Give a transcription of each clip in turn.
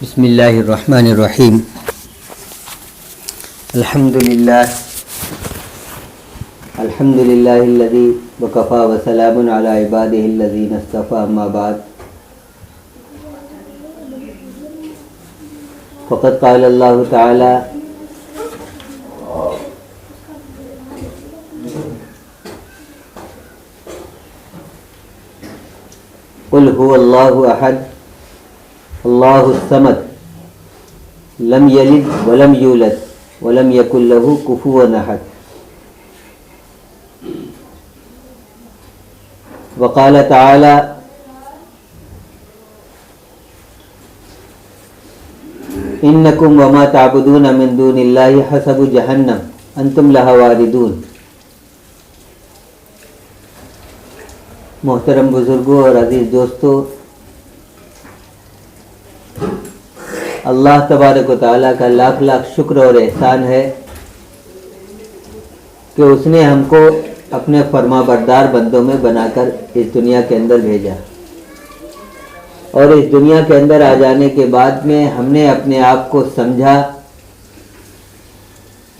بسم اللہ الرحمن الرحیم الحمد للہ الذی وکفی وسلام علی عبادہ الذین اصطفی اما بعد فقد قال اللہ تعالی قل هو اللہ احد اللہ الصمد لم یلد ولم یولد ولم یکن له کفوا احد وقال تعالی انکم وما تعبدون من دون اللہ حسب جہنم انتم لہا واردون۔ محترم بزرگوں اور عزیز دوستوں، اللہ تبارک و تعالیٰ کا لاکھ لاکھ شکر اور احسان ہے کہ اس نے ہم کو اپنے فرما بردار بندوں میں بنا کر اس دنیا کے اندر بھیجا، اور اس دنیا کے اندر آ جانے کے بعد میں ہم نے اپنے آپ کو سمجھا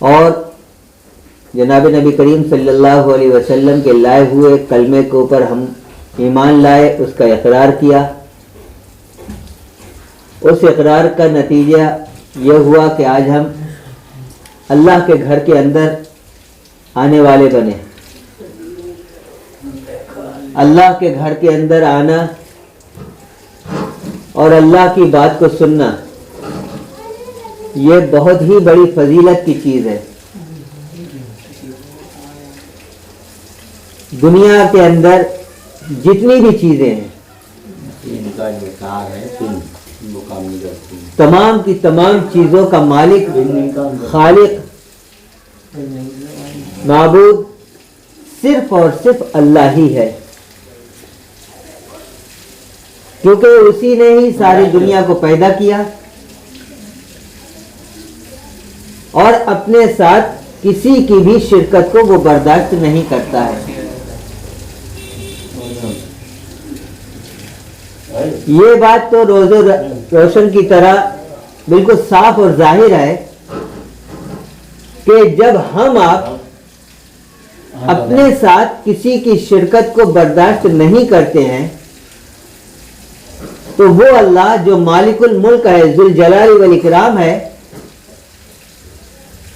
اور جناب نبی کریم صلی اللہ علیہ وسلم کے لائے ہوئے کلمے کے اوپر ہم ایمان لائے، اس کا اقرار کیا۔ اس اقرار کا نتیجہ یہ ہوا کہ آج ہم اللہ کے گھر کے اندر آنے والے بنے۔ اللہ کے گھر کے اندر آنا اور اللہ کی بات کو سننا یہ بہت ہی بڑی فضیلت کی چیز ہے۔ دنیا کے اندر جتنی بھی چیزیں ہیں تمام کی تمام چیزوں کا مالک، خالق، معبود صرف اور صرف اللہ ہی ہے، کیونکہ اسی نے ہی ساری دنیا کو پیدا کیا اور اپنے ساتھ کسی کی بھی شرکت کو وہ برداشت نہیں کرتا ہے۔ یہ بات تو روز روشن کی طرح بالکل صاف اور ظاہر ہے کہ جب ہم آپ اپنے ساتھ کسی کی شرکت کو برداشت نہیں کرتے ہیں تو وہ اللہ جو مالک الملک ہے، ذوالجلال والاکرام ہے،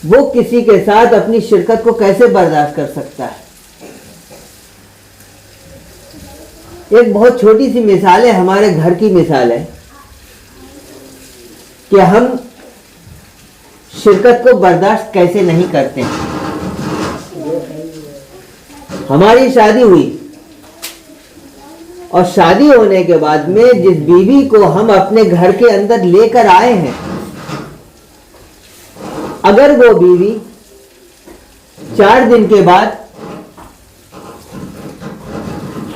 وہ کسی کے ساتھ اپنی شرکت کو کیسے برداشت کر سکتا ہے؟ ایک بہت چھوٹی سی مثال ہے، ہمارے گھر کی مثال ہے کہ ہم شرکت کو برداشت کیسے نہیں کرتے ہیں۔ ہماری شادی ہوئی اور شادی ہونے کے بعد میں جس بیوی کو ہم اپنے گھر کے اندر لے کر آئے ہیں، اگر وہ بیوی 4 دن کے بعد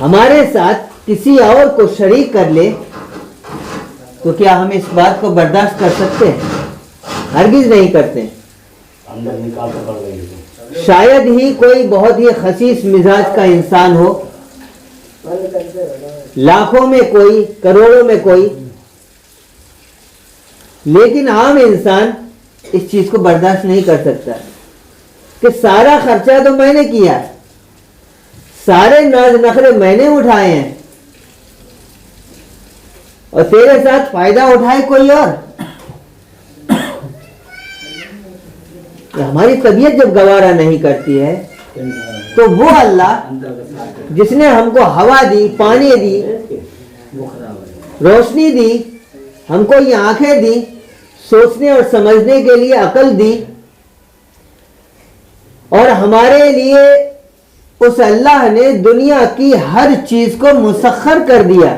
ہمارے ساتھ کسی اور کو شریک کر لے تو کیا ہم اس بات کو برداشت کر سکتے ہیں؟ ہرگز نہیں کرتے ہیں۔ شاید ہی کوئی بہت ہی خسیس مزاج کا انسان ہو، لاکھوں میں کوئی، کروڑوں میں کوئی، لیکن عام انسان اس چیز کو برداشت نہیں کر سکتا کہ سارا خرچہ تو میں نے کیا ہے، سارے ناز نخرے میں نے اٹھائے ہیں اور تیرے ساتھ فائدہ اٹھائے کوئی اور۔ ہماری طبیعت جب گوارا نہیں کرتی ہے تو وہ اللہ جس نے ہم کو ہوا دی، پانی دی، روشنی دی، ہم کو یہ آنکھیں دی، سوچنے اور سمجھنے کے لیے عقل دی، اور ہمارے لیے اس اللہ نے دنیا کی ہر چیز کو مسخر کر دیا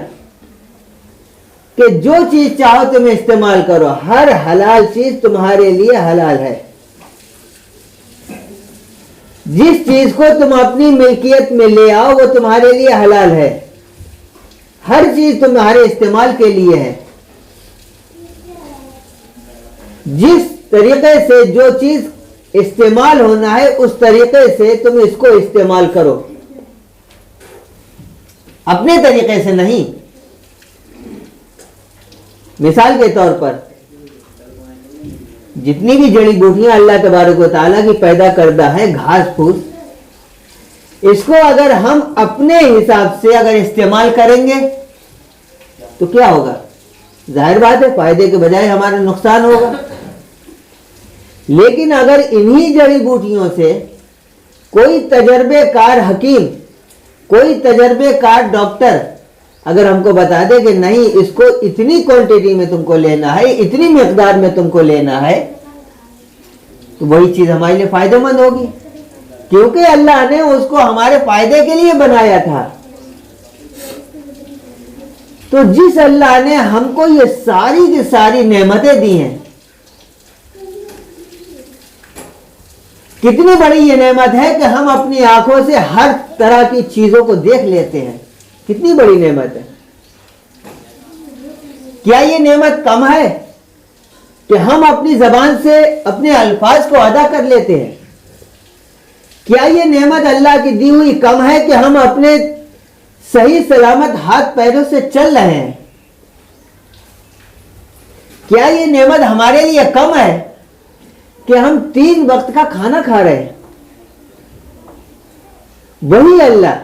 کہ جو چیز چاہو تم استعمال کرو، ہر حلال چیز تمہارے لیے حلال ہے۔ جس چیز کو تم اپنی ملکیت میں لے آؤ وہ تمہارے لیے حلال ہے، ہر چیز تمہارے استعمال کے لیے ہے۔ جس طریقے سے جو چیز استعمال ہونا ہے اس طریقے سے تم اس کو استعمال کرو، اپنے طریقے سے نہیں۔ مثال کے طور پر جتنی بھی جڑی بوٹیاں اللہ تبارک و تعالیٰ کی پیدا کردہ ہے، گھاس پھوس، اس کو اگر ہم اپنے حساب سے اگر استعمال کریں گے تو کیا ہوگا؟ ظاہر بات ہے فائدے کے بجائے ہمارا نقصان ہوگا۔ لیکن اگر انہی جڑی بوٹیوں سے کوئی تجربے کار حکیم، کوئی تجربے کار ڈاکٹر اگر ہم کو بتا دے کہ نہیں، اس کو اتنی کوانٹٹی میں تم کو لینا ہے، اتنی مقدار میں تم کو لینا ہے، تو وہی چیز ہمارے لیے فائدہ مند ہوگی، کیونکہ اللہ نے اس کو ہمارے فائدے کے لیے بنایا تھا۔ تو جس اللہ نے ہم کو یہ ساری کی ساری نعمتیں دی ہیں، کتنی بڑی یہ نعمت ہے کہ ہم اپنی آنکھوں سے ہر طرح کی چیزوں کو دیکھ لیتے ہیں، کتنی بڑی نعمت ہے۔ کیا یہ نعمت کم ہے کہ ہم اپنی زبان سے اپنے الفاظ کو ادا کر لیتے ہیں؟ کیا یہ نعمت اللہ کی دی ہوئی کم ہے کہ ہم اپنے صحیح سلامت ہاتھ پیروں سے چل رہے ہیں؟ کیا یہ نعمت ہمارے لیے کم ہے کہ ہم 3 وقت کا کھانا کھا رہے ہیں؟ وہی اللہ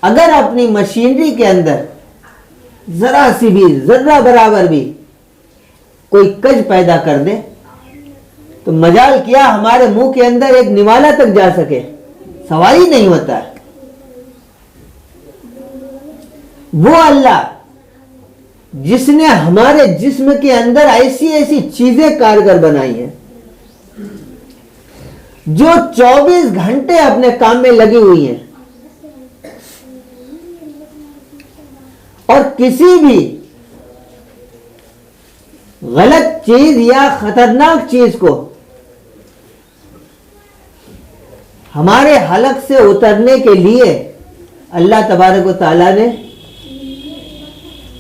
اگر اپنی مشینری کے اندر ذرا سی بھی، ذرہ برابر بھی کوئی کج پیدا کر دے تو مجال کیا ہمارے منہ کے اندر ایک نوالا تک جا سکے؟ سوال ہی نہیں ہوتا ہے۔ وہ اللہ جس نے ہمارے جسم کے اندر ایسی ایسی چیزیں کارگر بنائی ہیں جو 24 گھنٹے اپنے کام میں لگی ہوئی ہیں، اور کسی بھی غلط چیز یا خطرناک چیز کو ہمارے حلق سے اترنے کے لیے اللہ تبارک و تعالیٰ نے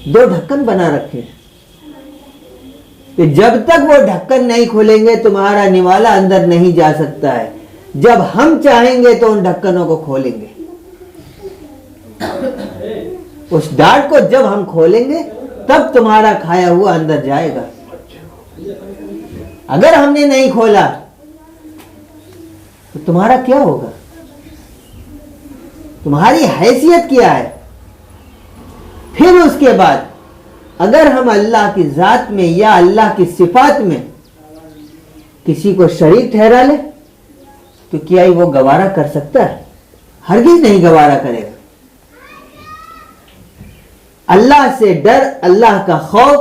2 ڈھکن بنا رکھے کہ جب تک وہ ڈھکن نہیں کھولیں گے تمہارا نوالا اندر نہیں جا سکتا ہے، جب ہم چاہیں گے تو ان ڈھکنوں کو کھولیں گے۔ اس ڈاٹ کو جب ہم کھولیں گے تب تمہارا کھایا ہوا اندر جائے گا۔ اگر ہم نے نہیں کھولا تو تمہارا کیا ہوگا؟ تمہاری حیثیت کیا ہے؟ پھر اس کے بعد اگر ہم اللہ کی ذات میں یا اللہ کی صفات میں کسی کو شریک ٹھہرا لے تو کیا ہی وہ گوارا کر سکتا ہے؟ ہرگز نہیں گوارا کرے گا۔ اللہ سے ڈر، اللہ کا خوف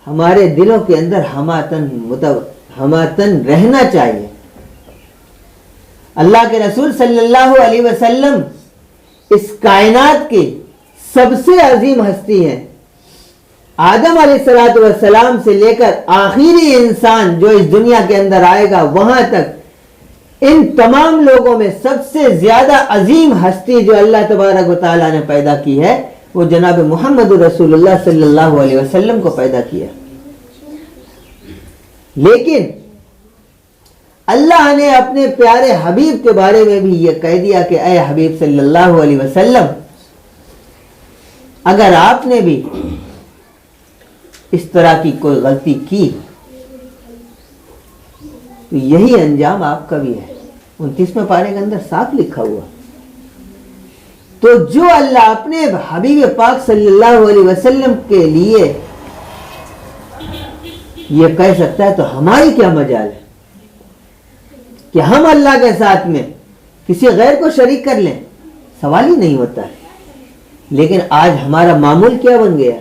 ہمارے دلوں کے اندر ہماتن رہنا چاہیے۔ اللہ کے رسول صلی اللہ علیہ وسلم اس کائنات کی سب سے عظیم ہستی ہے۔ آدم علیہ السلام سے لے کر آخری انسان جو اس دنیا کے اندر آئے گا وہاں تک ان تمام لوگوں میں سب سے زیادہ عظیم ہستی جو اللہ تبارک و تعالیٰ نے پیدا کی ہے وہ جناب محمد رسول اللہ صلی اللہ علیہ وسلم کو پیدا کیا۔ لیکن اللہ نے اپنے پیارے حبیب کے بارے میں بھی یہ کہہ دیا کہ اے حبیب صلی اللہ علیہ وسلم، اگر آپ نے بھی اس طرح کی کوئی غلطی کی تو یہی انجام آپ کا بھی ہے۔ 29ویں پارے کے اندر صاف لکھا ہوا۔ تو جو اللہ اپنے حبیب پاک صلی اللہ علیہ وسلم کے لیے یہ کہہ سکتا ہے تو ہماری کیا مجال ہے کہ ہم اللہ کے ساتھ میں کسی غیر کو شریک کر لیں؟ سوال ہی نہیں ہوتا ہے۔ لیکن آج ہمارا معمول کیا بن گیا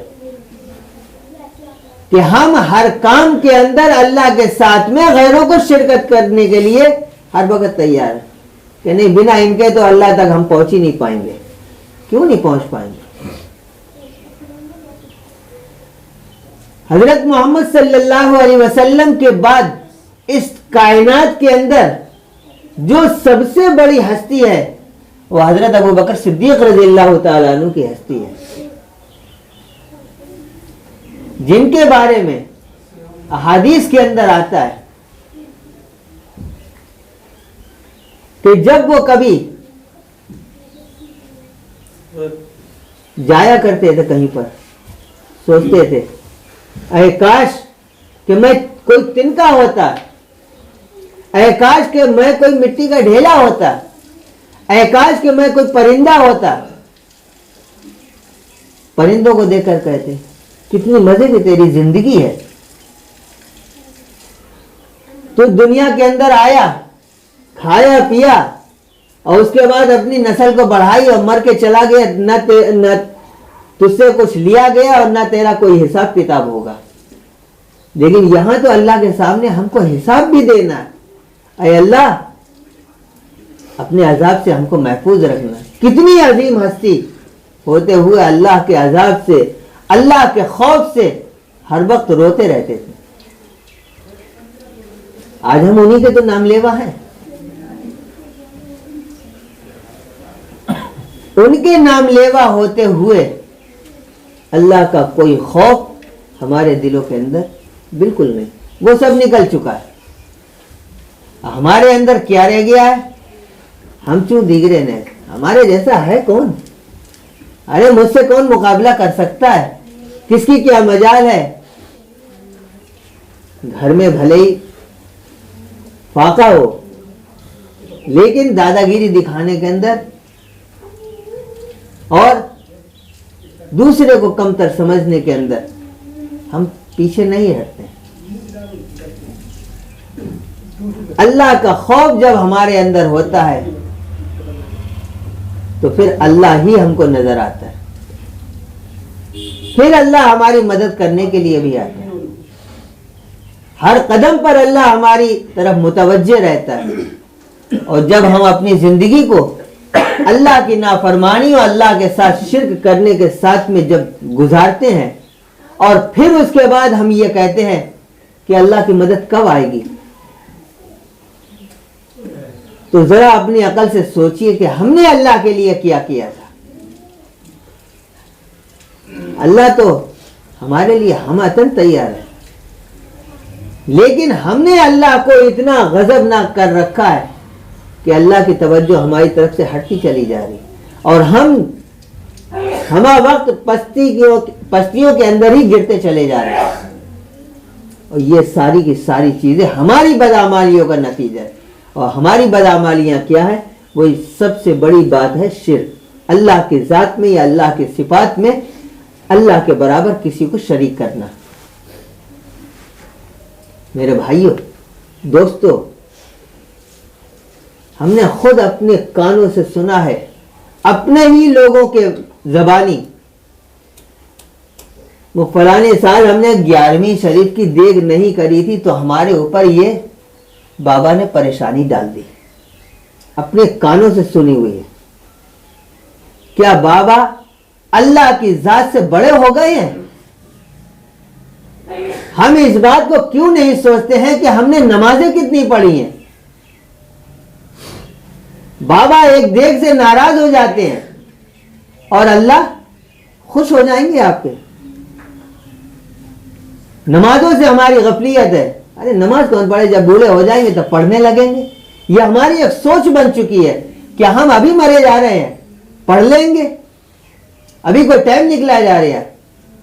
کہ ہم ہر کام کے اندر اللہ کے ساتھ میں غیروں کو شرکت کرنے کے لیے ہر وقت تیار ہے کہ نہیں، بنا ان کے تو اللہ تک ہم پہنچ ہی نہیں پائیں گے۔ کیوں نہیں پہنچ پائیں گے؟ حضرت محمد صلی اللہ علیہ وسلم کے بعد اس کائنات کے اندر جو سب سے بڑی ہستی ہے وہ حضرت ابو بکر صدیق رضی اللہ تعالیٰ عنہ کی ہستی ہے، جن کے بارے میں احادیث کے اندر آتا ہے کہ جب وہ کبھی جایا کرتے تھے کہیں پر सोचते थे, अरे काश कि मैं कोई तिनका होता, अरे काश कि मैं कोई मिट्टी का ढेला होता, अरे काश कि मैं कोई परिंदा होता। परिंदों को देखकर कहते, कितनी मजे की तेरी जिंदगी है, तो दुनिया के अंदर आया, खाया पिया और उसके बाद अपनी नस्ल को बढ़ाई और मर के चला गया। न तुझसे कुछ लिया गया और न तेरा कोई हिसाब किताब होगा। लेकिन यहां तो अल्लाह के सामने हमको हिसाब भी देना है। अरे अल्लाह, अपने अजाब से हमको महफूज रखना। कितनी अजीम हस्ती होते हुए अल्लाह के अजाब से, अल्लाह के खौफ से हर वक्त रोते रहते थे। आज हम उन्हीं के तो नाम लेवा हैं। उनके नाम लेवा होते हुए अल्लाह का कोई खौफ हमारे दिलों के अंदर बिल्कुल नहीं, वो सब निकल चुका है। हमारे अंदर क्या रह गया है? हम क्यों दिगरे ने, हमारे जैसा है कौन? अरे मुझसे कौन मुकाबला कर सकता है? किसकी क्या मजाल है? घर में भले ही फाका हो, लेकिन दादागिरी दिखाने के अंदर और दूसरे को कमतर समझने के अंदर हम पीछे नहीं हटते। अल्लाह का खौफ जब हमारे अंदर होता है तो फिर अल्लाह ही हमको नजर आता है, फिर अल्लाह हमारी मदद करने के लिए भी आता है। हर कदम पर अल्लाह हमारी तरफ मुतवज्जे रहता है। और जब हम अपनी जिंदगी को अल्लाह की नाफरमानी और अल्लाह के साथ शिर्क करने के साथ में जब गुजारते हैं और फिर उसके बाद हम ये कहते हैं कि अल्लाह की मदद कब आएगी, तो जरा अपनी अकल से सोचिए कि हमने अल्लाह के लिए क्या किया था। अल्लाह तो हमारे लिए हमअतन तैयार है, लेकिन हमने अल्लाह को इतना गजबनाक कर रखा है कि अल्लाह की तवज्जो हमारी तरफ से हटती चली जा रही और हम वक्त पस्तियों के अंदर ही गिरते चले जा रहे हैं। और ये सारी की सारी चीजें हमारी बदआमालियों का नतीजा है। और हमारी बदआमालियां क्या है? वही सबसे बड़ी बात है शिर्क। अल्लाह की जात में या अल्लाह की सिफात में अल्लाह के बराबर किसी को शरीक करना। मेरे भाइयों, दोस्तों, हमने खुद अपने कानों से सुना है, अपने ही लोगों के जबानी, वो फलाने साल हमने 11वीं शरीफ की देग नहीं करी थी तो हमारे ऊपर ये बाबा ने परेशानी डाल दी। अपने कानों से सुनी हुई है। क्या बाबा अल्लाह की जात से बड़े हो गए हैं? हम इस बात को क्यों नहीं सोचते हैं कि हमने नमाजें कितनी पढ़ी हैं? बाबा एक देग से नाराज हो जाते हैं और अल्लाह खुश हो जाएंगे आपके। नमाजों से हमारी गफलियत है। अरे नमाज कौन पढ़े, जब बूढ़े हो जाएंगे तब पढ़ने लगेंगे। यह हमारी एक सोच बन चुकी है कि हम अभी मरे जा रहे हैं, पढ़ लेंगे, अभी कोई टाइम निकला जा रहा है।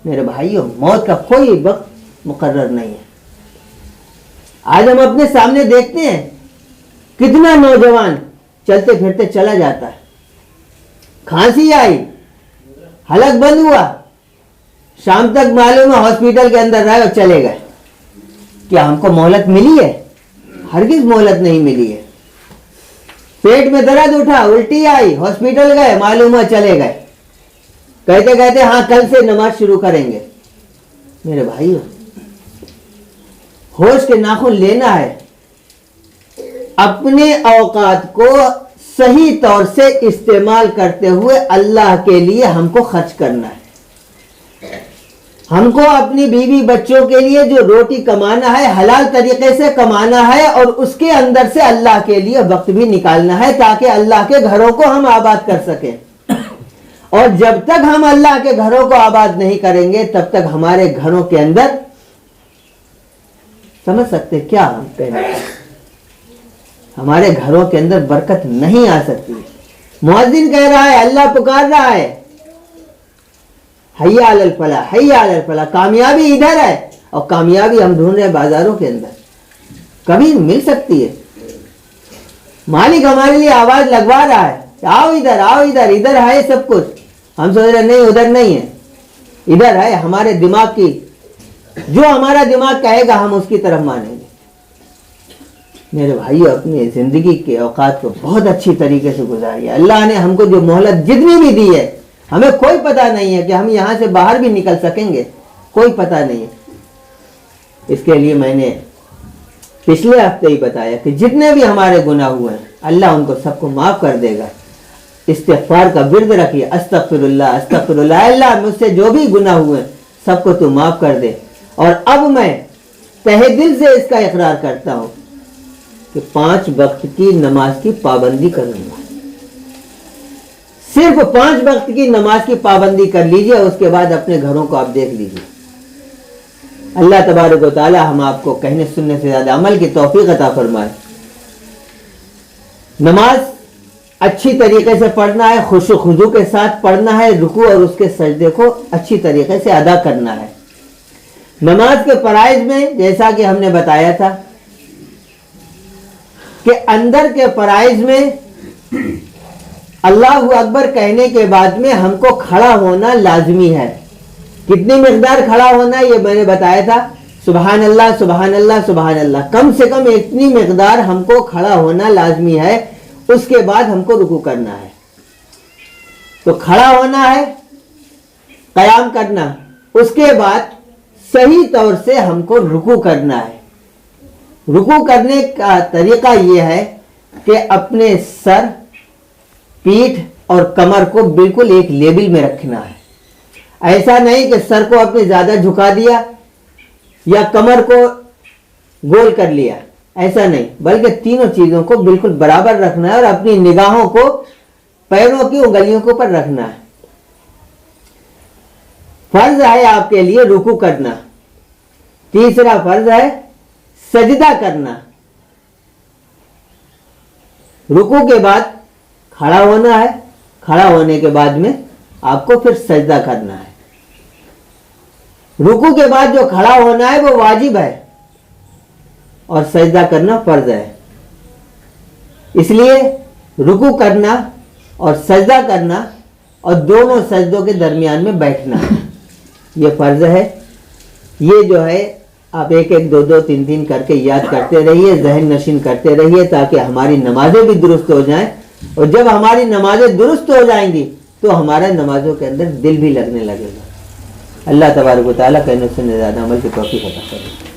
मेरे भाइयों, मौत का कोई वक्त मुकर्रर नहीं है। आज हम अपने सामने देखते हैं कितना नौजवान चलते फिरते चला जाता है। खांसी आई, हलक बंद हुआ, शाम तक मालूम है हॉस्पिटल के अंदर रहे और चले गए। क्या हमको मोहलत मिली है? हरगिज मोहलत नहीं मिली है। पेट में दर्द उठा, उल्टी आई, हॉस्पिटल गए, मालूम है चले गए, कहते कहते हाँ कल से नमाज शुरू करेंगे। मेरे भाइयों, होश के नाखून लेना है, अपने औकात को सही तौर से इस्तेमाल करते हुए अल्लाह के लिए हमको खर्च करना है। हमको अपनी बीवी बच्चों के लिए जो रोटी कमाना है हलाल तरीके से कमाना है और उसके अंदर से अल्लाह के लिए वक्त भी निकालना है ताकि अल्लाह के घरों को हम आबाद कर सकें। और जब तक हम अल्लाह के घरों को आबाद नहीं करेंगे तब तक हमारे घरों के अंदर, समझ सकते क्या हम कहना, हमारे घरों के अंदर बरकत नहीं आ सकती। मुअज्जिन कह रहा है, अल्लाह पुकार रहा है, हैया अलल फलाह, हैया अलल फलाह। कामयाबी इधर है और कामयाबी हम ढूंढ रहे हैं बाजारों के अंदर, कभी मिल सकती है। मालिक हमारे लिए आवाज लगवा रहा है, आओ इधर, आओ इधर, इधर है सब कुछ। हम सोच रहे नहीं उधर नहीं है, इधर है। हमारे दिमाग की, जो हमारा दिमाग कहेगा हम उसकी तरफ मानेंगे। मेरे भाइयों, अपनी जिंदगी के औकात को बहुत अच्छी तरीके से गुजारिए। अल्लाह ने हमको जो मोहलत जितनी भी दी है, हमें कोई पता नहीं है कि हम यहाँ से बाहर भी निकल सकेंगे, कोई पता नहीं है। इसके लिए मैंने पिछले हफ्ते ही बताया कि जितने भी हमारे गुनाह हुए हैं अल्लाह उनको सबको माफ कर देगा। इस्तिग़फ़ार का विर्द रखिए, अस्तग़फ़िरुल्लाह अस्तग़फ़िरुल्लाह, अल्लाह मुझसे जो भी गुनाह हुए सबको तू माफ कर दे। और अब मैं तहे दिल से इसका इकरार करता हूँ कि 5 वक्त की नमाज की पाबंदी करूंगा। सिर्फ 5 वक्त की नमाज की पाबंदी कर लीजिए, उसके बाद अपने घरों को आप देख लीजिए। अल्लाह तबारक व तआला हम आपको कहने सुनने से ज्यादा अमल की तौफीक अता फरमाए। नमाज अच्छी तरीके से पढ़ना है, खुशू खुजू के साथ पढ़ना है, रुकू और उसके सजदे को अच्छी तरीके से अदा करना है। नमाज के फराइज में जैसा कि हमने बताया था कि अंदर के फराइज में अल्लाहु अकबर कहने के बाद में हमको खड़ा होना लाजमी है। कितनी मिकदार खड़ा होना है ये मैंने बताया था, सुबहान अल्लाह सुबहान अल्लाह सुबहान अल्लाह, कम से कम इतनी मिकदार हमको खड़ा होना लाजमी है। उसके बाद हमको रुकू करना है। तो खड़ा होना है, कयाम करना, उसके बाद सही तौर से हमको रुकू करना है। रुकू करने का तरीका यह है कि अपने सर, पीठ और कमर को बिल्कुल एक लेवल में रखना है। ऐसा नहीं कि सर को अपने ज्यादा झुका दिया या कमर को गोल कर लिया, ऐसा नहीं, बल्कि तीनों चीजों को बिल्कुल बराबर रखना है और अपनी निगाहों को पैरों की उंगलियों के ऊपर रखना है। फर्ज है आपके लिए रुकू करना। तीसरा फर्ज है सजदा करना। रुकू के बाद खड़ा होना है, खड़ा होने के बाद में आपको फिर सजदा करना है। रुकू के बाद जो खड़ा होना है वो वाजिब है और सजदा करना फर्ज है। इसलिए रुकू करना और सजदा करना और दोनों सजदों के दरमियान में बैठना ये फर्ज है। ये जो है आप एक एक दो दो तीन तीन करके याद करते रहिए, जहन नशीन करते रहिए, ताकि हमारी नमाजें भी दुरुस्त हो जाएं। और जब हमारी नमाजें दुरुस्त हो जाएंगी तो हमारा नमाजों के अंदर दिल भी लगने लगेगा। अल्लाह तबारक व तआला कहने सुनने ज़्यादा अमल की तौफीक अता फरमाए।